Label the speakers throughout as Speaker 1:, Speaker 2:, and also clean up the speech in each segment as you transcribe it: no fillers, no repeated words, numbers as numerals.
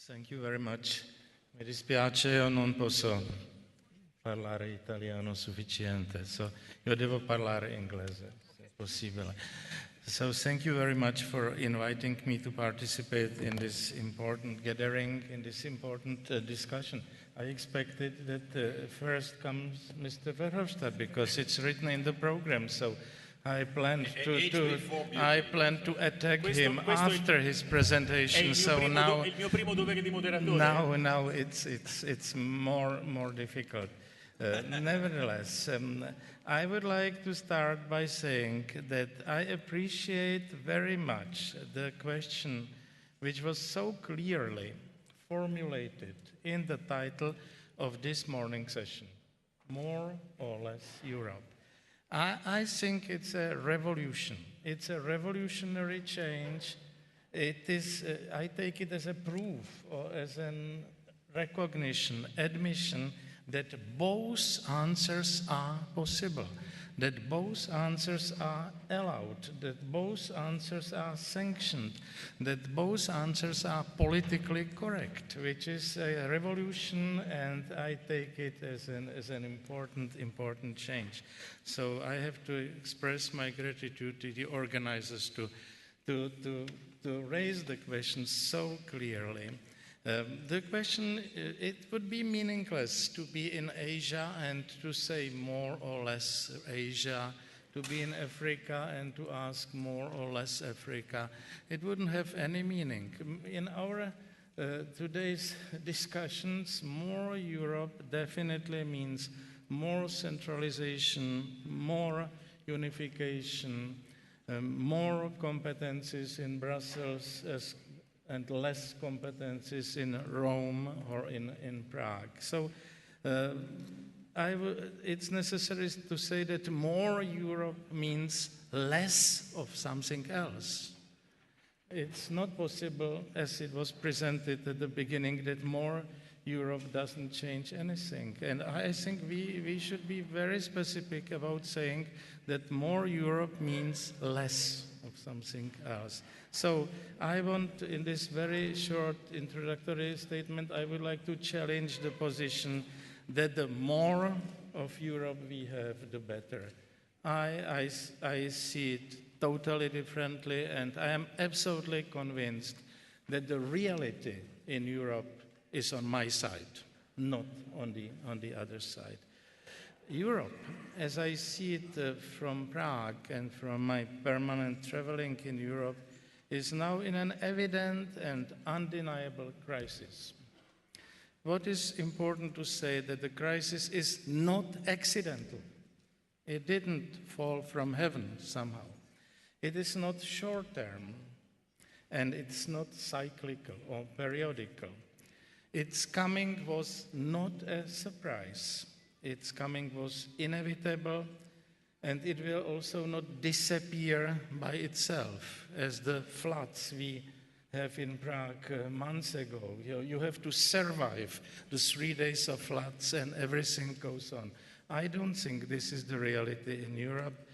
Speaker 1: Thank you very much. Mi dispiace, io non posso parlare italiano sufficiente, so io devo parlare inglese, se possibile. So thank you very much for inviting me to participate in this important gathering, in this important discussion. I expected that first comes Mr. Verhofstadt because it's written in the program, so I planned to attack him after his presentation. So now it's more difficult. Nevertheless, I would like to start by saying that I appreciate very much the question which was so clearly formulated in the title of this morning's session, More or Less Europe. I think it's a revolution. It's a revolutionary change. It is, I take it as a proof or as a recognition, admission that both answers are possible, that both answers are allowed, that both answers are sanctioned, that both answers are politically correct, which is a revolution, and I take it as an important change. So I have to express my gratitude to the organizers to raise the question so clearly. The question, it would be meaningless to be in Asia and to say more or less Asia, to be in Africa and to ask more or less Africa. It wouldn't have any meaning. In our today's discussions, more Europe definitely means more centralization, more unification, more competencies in Brussels and less competencies in Rome or in Prague. So it's necessary to say that more Europe means less of something else. It's not possible, as it was presented at the beginning, that more Europe doesn't change anything. And I think we should be very specific about saying that more Europe means less of something else. So I want, in this very short introductory statement, I would like to challenge the position that the more of Europe we have, the better. I see it totally differently, and I am absolutely convinced that the reality in Europe is on my side, not on the other side. Europe, as I see it from Prague and from my permanent traveling in Europe, is now in an evident and undeniable crisis. What is important to say that the crisis is not accidental. It didn't fall from heaven somehow. It is not short-term, and it's not cyclical or periodical. Its coming was not a surprise. Its coming was inevitable, and it will also not disappear by itself, as the floods we have in Prague months ago. You have to survive the 3 days of floods and everything goes on. I don't think this is the reality in Europe.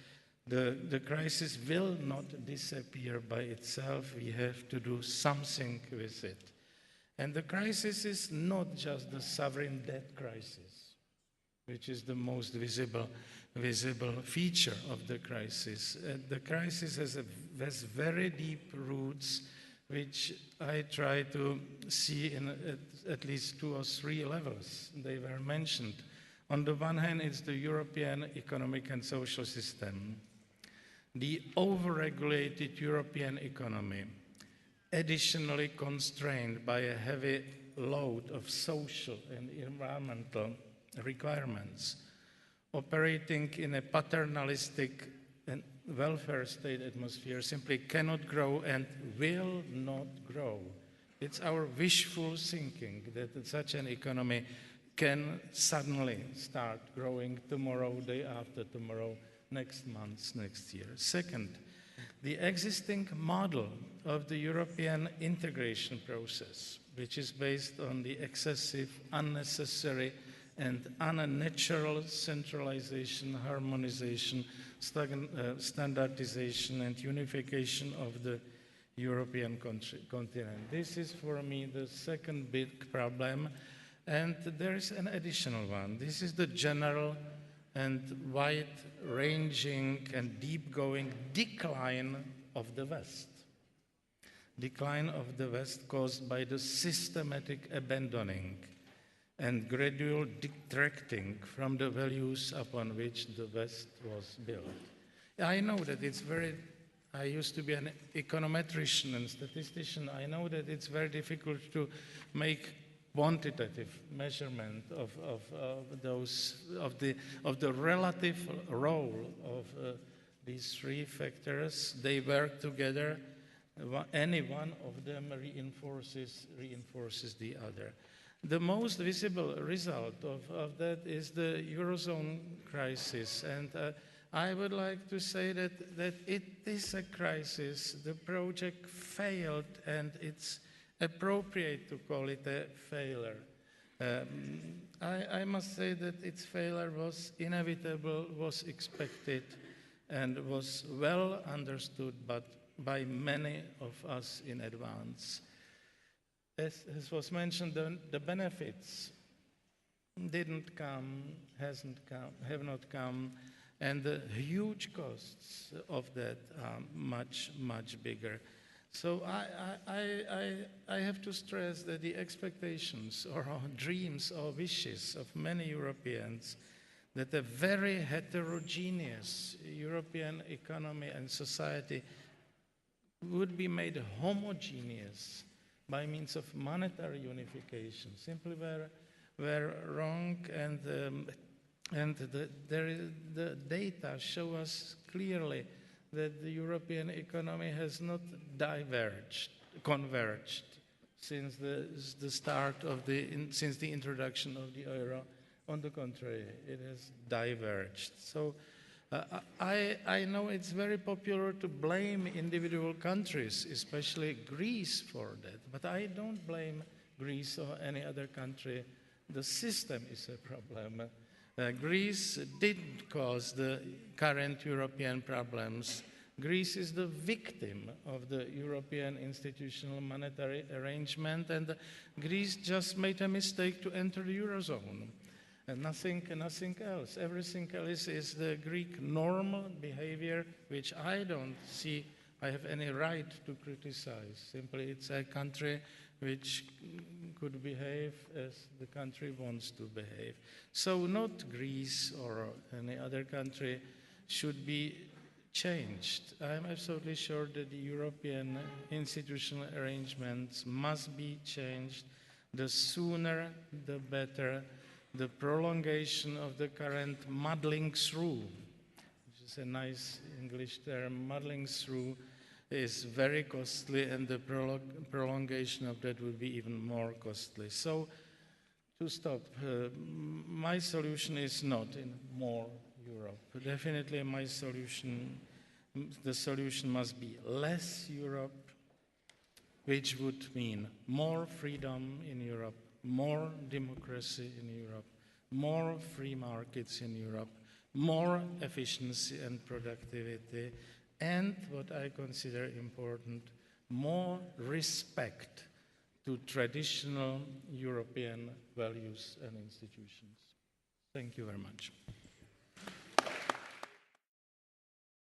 Speaker 1: The crisis will not disappear by itself. We have to do something with it. And the crisis is not just the sovereign debt crisis, which is the most visible feature of the crisis. The crisis has very deep roots, which I try to see in at least 2 or 3 levels. They were mentioned. On the one hand, it's the European economic and social system. The overregulated European economy, additionally constrained by a heavy load of social and environmental requirements, operating in a paternalistic and welfare state atmosphere, simply cannot grow and will not grow. It's our wishful thinking that such an economy can suddenly start growing tomorrow, day after tomorrow, next month, next year. Second, the existing model of the European integration process, which is based on the excessive, unnecessary, and unnatural centralization, harmonization, standardization, and unification of the European continent. This is for me the second big problem, and there is an additional one. This is the general and wide-ranging and deep-going decline of the West. Decline of the West caused by the systematic abandoning and gradual detracting from the values upon which the West was built. I know that it's very, I used to be an econometrician and statistician. I know that it's very difficult to make quantitative measurement of the relative role of these three factors. They work together. Any one of them reinforces the other. The most visible result of that is the Eurozone crisis, and I would like to say that it is a crisis. The project failed, and it's appropriate to call it a failure. I must say that its failure was inevitable, was expected, and was well understood by many of us in advance. As was mentioned, the benefits didn't come, have not come, and the huge costs of that are much, much bigger. So I have to stress that the expectations or dreams or wishes of many Europeans that a very heterogeneous European economy and society would be made homogeneous by means of monetary unification simply were wrong, and the data show us clearly that the European economy has not converged since since the introduction of the euro. On the contrary, it has diverged. So I know it's very popular to blame individual countries, especially Greece, for that, but I don't blame Greece or any other country. The system is a problem. Greece didn't cause the current European problems. Greece is the victim of the European institutional monetary arrangement, and Greece just made a mistake to enter the Eurozone. And nothing else. Everything else is the Greek normal behavior, which I don't see I have any right to criticize. Simply, it's a country which could behave as the country wants to behave. So not Greece or any other country should be changed. I'm absolutely sure that the European institutional arrangements must be changed. The sooner, the better. The prolongation of the current muddling through, which is a nice English term, muddling through, is very costly, and the prolongation of that would be even more costly. So, to stop, my solution is not in more Europe. Definitely the solution must be less Europe, which would mean more freedom in Europe, more democracy in Europe, more free markets in Europe, more efficiency and productivity, and what I consider important, more respect to traditional European values and institutions. Thank you very much.